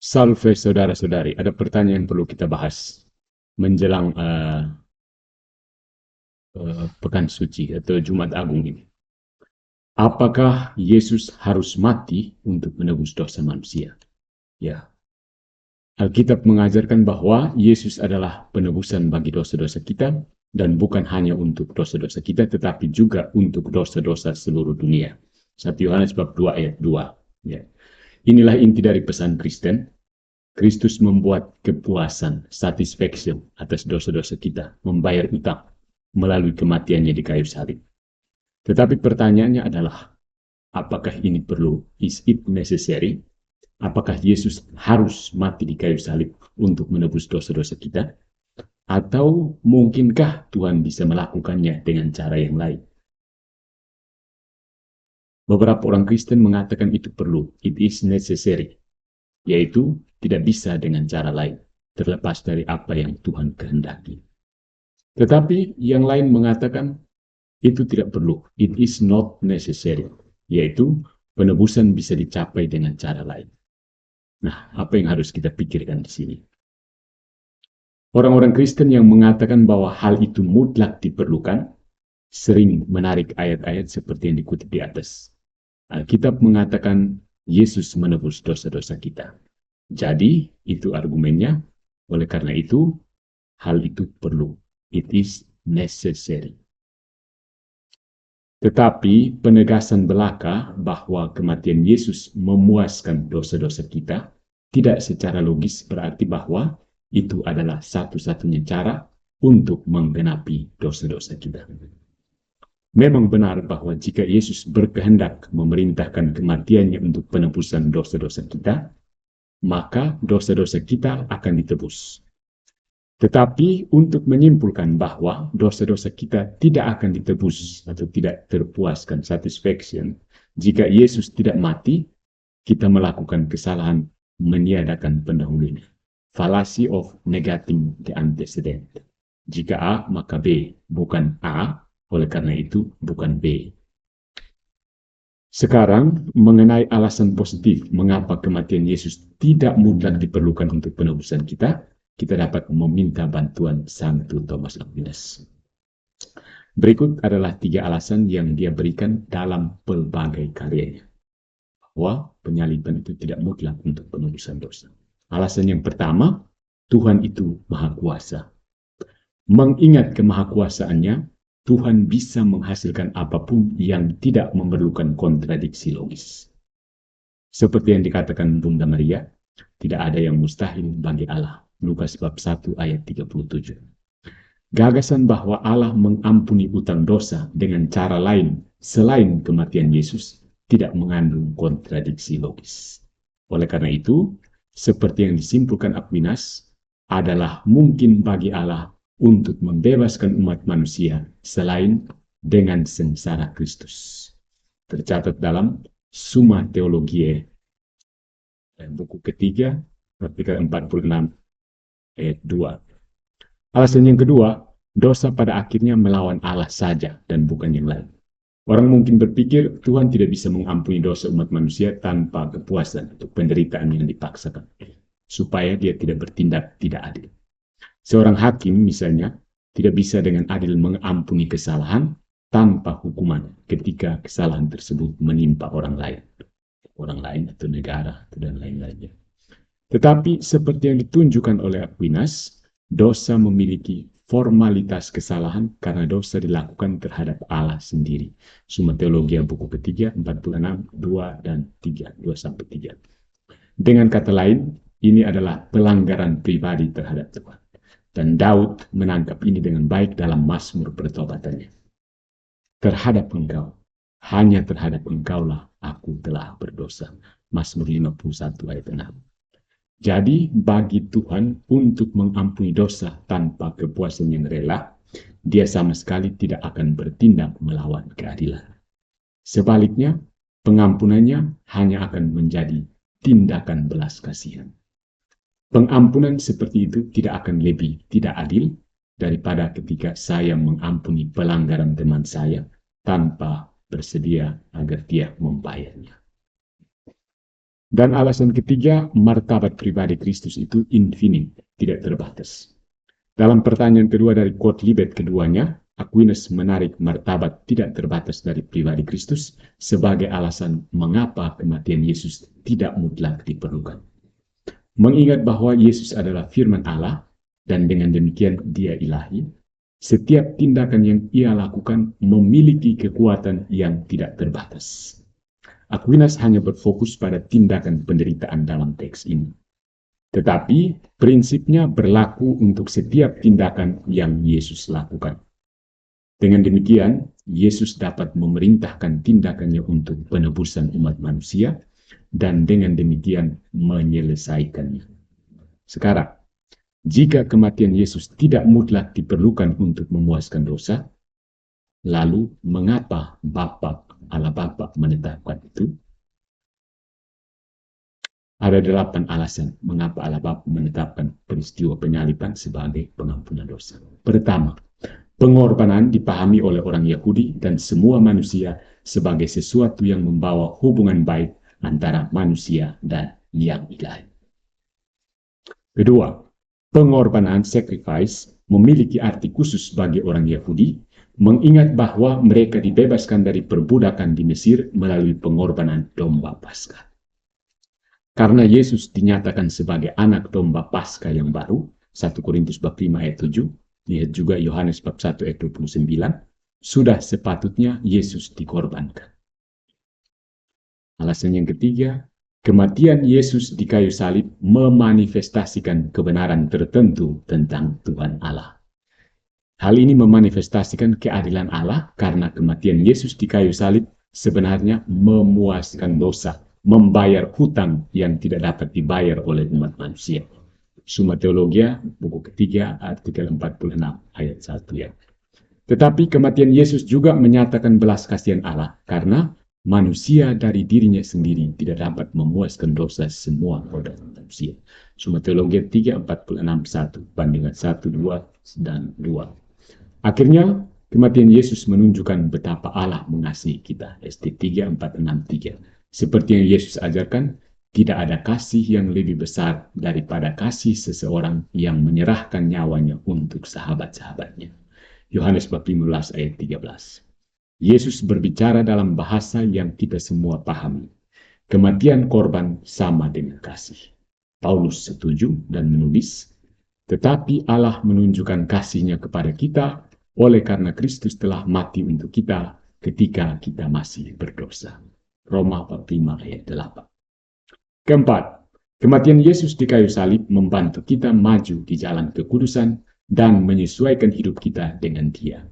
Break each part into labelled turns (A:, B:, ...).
A: Salve saudara-saudari, ada pertanyaan yang perlu kita bahas menjelang Pekan Suci atau Jumat Agung ini. Apakah Yesus harus mati untuk menebus dosa manusia? Ya, Alkitab mengajarkan bahwa Yesus adalah penebusan bagi dosa-dosa kita, dan bukan hanya untuk dosa-dosa kita, tetapi juga untuk dosa-dosa seluruh dunia. 1 Yohanes bab 2 ayat 2. Ya. Inilah inti dari pesan Kristen. Kristus membuat kepuasan, satisfaction atas dosa-dosa kita, membayar utang melalui kematiannya di kayu salib. Tetapi pertanyaannya adalah, apakah ini perlu? Is it necessary? Apakah Yesus harus mati di kayu salib untuk menebus dosa-dosa kita? Atau mungkinkah Tuhan bisa melakukannya dengan cara yang lain? Beberapa orang Kristen mengatakan itu perlu, it is necessary, yaitu tidak bisa dengan cara lain, terlepas dari apa yang Tuhan kehendaki. Tetapi yang lain mengatakan itu tidak perlu, it is not necessary, yaitu penebusan bisa dicapai dengan cara lain. Nah, apa yang harus kita pikirkan di sini? Orang-orang Kristen yang mengatakan bahwa hal itu mutlak diperlukan, sering menarik ayat-ayat seperti yang dikutip di atas. Alkitab mengatakan Yesus menebus dosa-dosa kita. Jadi, itu argumennya. Oleh karena itu, hal itu perlu. It is necessary. Tetapi penegasan belaka bahwa kematian Yesus memuaskan dosa-dosa kita tidak secara logis berarti bahwa itu adalah satu-satunya cara untuk menggenapi dosa-dosa kita. Memang benar bahwa jika Yesus berkehendak memerintahkan kematiannya untuk penebusan dosa-dosa kita, maka dosa-dosa kita akan ditebus. Tetapi untuk menyimpulkan bahwa dosa-dosa kita tidak akan ditebus atau tidak terpuaskan satisfaction, jika Yesus tidak mati, kita melakukan kesalahan meniadakan pendahulunya. Fallacy of negating the antecedent. Jika A, maka B, bukan A, oleh karena itu bukan B. Sekarang, mengenai alasan positif mengapa kematian Yesus tidak mutlak diperlukan untuk penebusan kita dapat meminta bantuan Santo Thomas Aquinas. Berikut adalah 3 alasan yang dia berikan dalam pelbagai karyanya, bahwa penyaliban itu tidak mutlak untuk penebusan dosa. Alasan yang pertama, Tuhan itu Maha Kuasa. Mengingat kemahakuasaannya, Tuhan bisa menghasilkan apapun yang tidak memerlukan kontradiksi logis. Seperti yang dikatakan Bunda Maria, tidak ada yang mustahil bagi Allah. Lukas bab 1 ayat 37. Gagasan bahwa Allah mengampuni utang dosa dengan cara lain selain kematian Yesus tidak mengandung kontradiksi logis. Oleh karena itu, seperti yang disimpulkan Aquinas, adalah mungkin bagi Allah untuk membebaskan umat manusia selain dengan sengsara Kristus. Tercatat dalam Summa Theologiae, buku ketiga, artikel 46 ayat 2. Alasan yang kedua, dosa pada akhirnya melawan Allah saja dan bukan yang lain. Orang mungkin berpikir Tuhan tidak bisa mengampuni dosa umat manusia tanpa kepuasan atau penderitaan yang dipaksakan, supaya dia tidak bertindak tidak adil. Seorang hakim misalnya tidak bisa dengan adil mengampuni kesalahan tanpa hukuman ketika kesalahan tersebut menimpa orang lain atau negara dan lain-lainnya. Tetapi seperti yang ditunjukkan oleh Aquinas, dosa memiliki formalitas kesalahan karena dosa dilakukan terhadap Allah sendiri. Summa Theologia buku ketiga 46 2 dan 3 2-3. Dengan kata lain, ini adalah pelanggaran pribadi terhadap Tuhan. Dan Daud menangkap ini dengan baik dalam Mazmur pertobatannya. Terhadap engkau, hanya terhadap engkaulah aku telah berdosa. Mazmur 51 ayat 6. Jadi bagi Tuhan untuk mengampuni dosa tanpa kepuasan yang rela, dia sama sekali tidak akan bertindak melawan keadilan. Sebaliknya, pengampunannya hanya akan menjadi tindakan belas kasihan. Pengampunan seperti itu tidak akan lebih tidak adil daripada ketika saya mengampuni pelanggaran teman saya tanpa bersedia agar dia membayarnya. Dan alasan ketiga, martabat pribadi Kristus itu infinite, tidak terbatas. Dalam pertanyaan kedua dari quote Libet keduanya, Aquinas menarik martabat tidak terbatas dari pribadi Kristus sebagai alasan mengapa kematian Yesus tidak mutlak diperlukan. Mengingat bahwa Yesus adalah firman Allah, dan dengan demikian dia ilahi, setiap tindakan yang ia lakukan memiliki kekuatan yang tidak terbatas. Aquinas hanya berfokus pada tindakan penderitaan dalam teks ini. Tetapi prinsipnya berlaku untuk setiap tindakan yang Yesus lakukan. Dengan demikian, Yesus dapat memerintahkan tindakannya untuk penebusan umat manusia dan dengan demikian menyelesaikannya. Sekarang, jika kematian Yesus tidak mutlak diperlukan untuk memuaskan dosa, lalu mengapa Allah Bapa menetapkan itu? Ada 8 alasan mengapa Allah Bapa menetapkan peristiwa penyaliban sebagai pengampunan dosa. Pertama, pengorbanan dipahami oleh orang Yahudi dan semua manusia sebagai sesuatu yang membawa hubungan baik antara manusia dan yang ilahi. Kedua, pengorbanan sacrifice memiliki arti khusus bagi orang Yahudi, mengingat bahwa mereka dibebaskan dari perbudakan di Mesir melalui pengorbanan domba Paskah. Karena Yesus dinyatakan sebagai anak domba Paskah yang baru, 1 Korintus bab 5 ayat 7, lihat juga Yohanes bab 1 ayat 29, sudah sepatutnya Yesus dikorbankan. Alasan yang ketiga, kematian Yesus di kayu salib memanifestasikan kebenaran tertentu tentang Tuhan Allah. Hal ini memanifestasikan keadilan Allah karena kematian Yesus di kayu salib sebenarnya memuaskan dosa, membayar hutang yang tidak dapat dibayar oleh umat manusia. Summa Theologia, buku ketiga, artikel 46, ayat 1 ya. Tetapi kematian Yesus juga menyatakan belas kasihan Allah karena manusia dari dirinya sendiri tidak dapat memuaskan dosa semua orang manusia. Summa Theologia 3:46-1, bandingan 1, 2, dan 2. Akhirnya, kematian Yesus menunjukkan betapa Allah mengasihi kita. ST 3:463. Seperti yang Yesus ajarkan, tidak ada kasih yang lebih besar daripada kasih seseorang yang menyerahkan nyawanya untuk sahabat-sahabatnya. Yohanes bab 15 ayat 13. Yesus berbicara dalam bahasa yang kita semua pahami. Kematian korban sama dengan kasih. Paulus setuju dan menulis, tetapi Allah menunjukkan kasih-Nya kepada kita oleh karena Kristus telah mati untuk kita ketika kita masih berdosa. Roma bab 5 ayat 8. Keempat, kematian Yesus di kayu salib membantu kita maju di jalan kekudusan dan menyesuaikan hidup kita dengan Dia.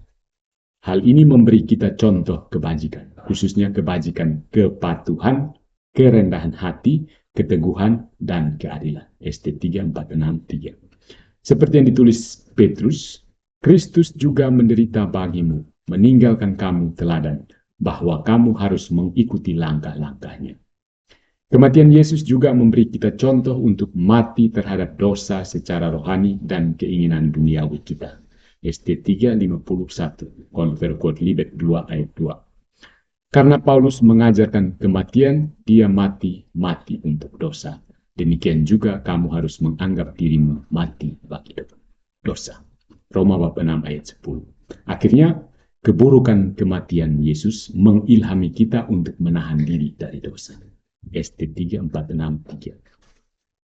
A: Hal ini memberi kita contoh kebajikan, khususnya kebajikan kepatuhan, kerendahan hati, keteguhan, dan keadilan. ST 3:463. Seperti yang ditulis Petrus, Kristus juga menderita bagimu, meninggalkan kamu teladan, bahwa kamu harus mengikuti langkah-langkahnya. Kematian Yesus juga memberi kita contoh untuk mati terhadap dosa secara rohani dan keinginan duniawi kita. ST 3:51, Conver Quote Libet 2 ayat 2. Karena Paulus mengajarkan kematian, dia mati untuk dosa. Demikian juga kamu harus menganggap dirimu mati bagi dosa. Roma bab 6 ayat 10. Akhirnya, keburukan kematian Yesus mengilhami kita untuk menahan diri dari dosa. ST 3:463.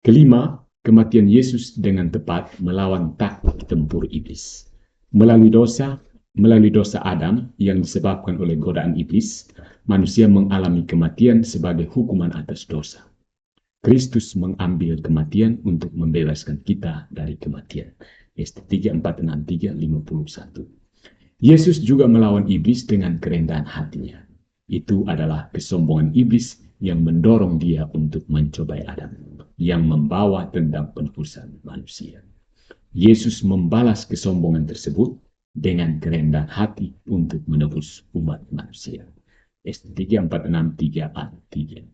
A: Kelima, kematian Yesus dengan tepat melawan taktik tempur iblis. Melalui dosa Adam yang disebabkan oleh godaan iblis, manusia mengalami kematian sebagai hukuman atas dosa. Kristus mengambil kematian untuk membebaskan kita dari kematian. ST 3:463-51. Yesus juga melawan iblis dengan kerendahan hatinya. Itu adalah kesombongan iblis yang mendorong dia untuk mencobai Adam, yang membawa tentang penebusan manusia. Yesus membalas kesombongan tersebut dengan kerendahan hati untuk menebus umat manusia. ST 3:463-3.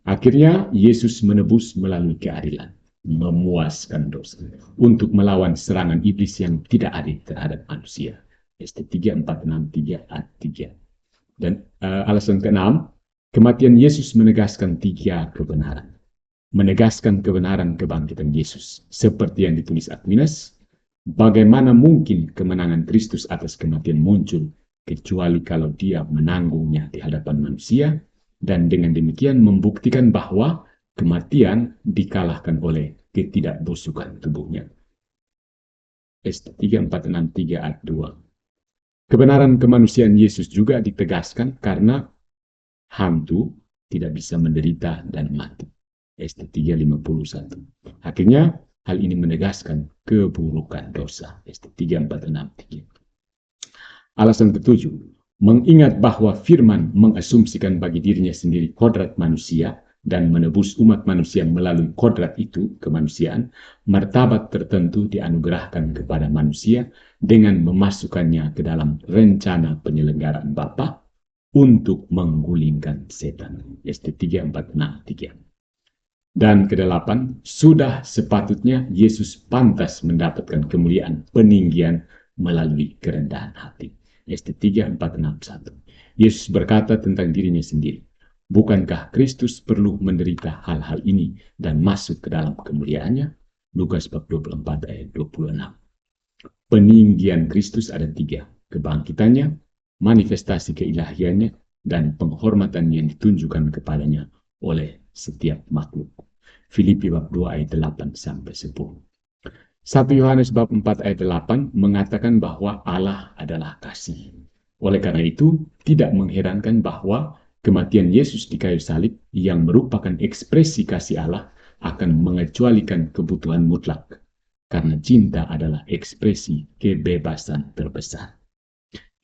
A: Akhirnya Yesus menebus melalui keadilan, memuaskan dosa, untuk melawan serangan iblis yang tidak adil terhadap manusia. ST 3:463-3. Dan alasan keenam, Kematian Yesus menegaskan tiga kebenaran. Menegaskan kebenaran kebangkitan Yesus. Seperti yang ditulis Aquinas, bagaimana mungkin kemenangan Kristus atas kematian muncul kecuali kalau dia menanggungnya di hadapan manusia, dan dengan demikian membuktikan bahwa kematian dikalahkan oleh ketidakbusukan tubuhnya. ST 3463 ayat 2. Kebenaran kemanusiaan Yesus juga ditegaskan karena hantu tidak bisa menderita dan mati. ST 351. Akhirnya, hal ini menegaskan keburukan dosa. ST 3463. Alasan ketujuh, mengingat bahwa firman mengasumsikan bagi dirinya sendiri kodrat manusia dan menebus umat manusia melalui kodrat itu, kemanusiaan, martabat tertentu dianugerahkan kepada manusia dengan memasukkannya ke dalam rencana penyelenggaraan Bapa untuk menggulingkan setan. ST 3463. Dan kedelapan, sudah sepatutnya Yesus pantas mendapatkan kemuliaan peninggian melalui kerendahan hati. ST 3461. Yesus berkata tentang dirinya sendiri, bukankah Kristus perlu menderita hal-hal ini dan masuk ke dalam kemuliaannya? Lukas bab 24 ayat 26. Peninggian Kristus ada tiga, kebangkitannya, manifestasi keilahiannya, dan penghormatan yang ditunjukkan kepadanya oleh setiap makhluk. Filipi bab 2 ayat 8 sampai 10. 1 Yohanes bab 4 ayat 8 mengatakan bahwa Allah adalah kasih. Oleh karena itu, tidak mengherankan bahwa kematian Yesus di kayu salib yang merupakan ekspresi kasih Allah akan mengecualikan kebutuhan mutlak. Karena cinta adalah ekspresi kebebasan terbesar.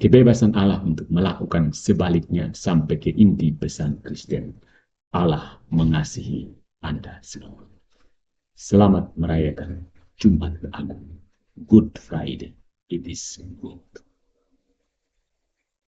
A: Kebebasan Allah untuk melakukan sebaliknya sampai ke inti pesan Kristen. Allah mengasihi Anda semua. Selamat merayakan Jumat Agung. Good Friday. It is good.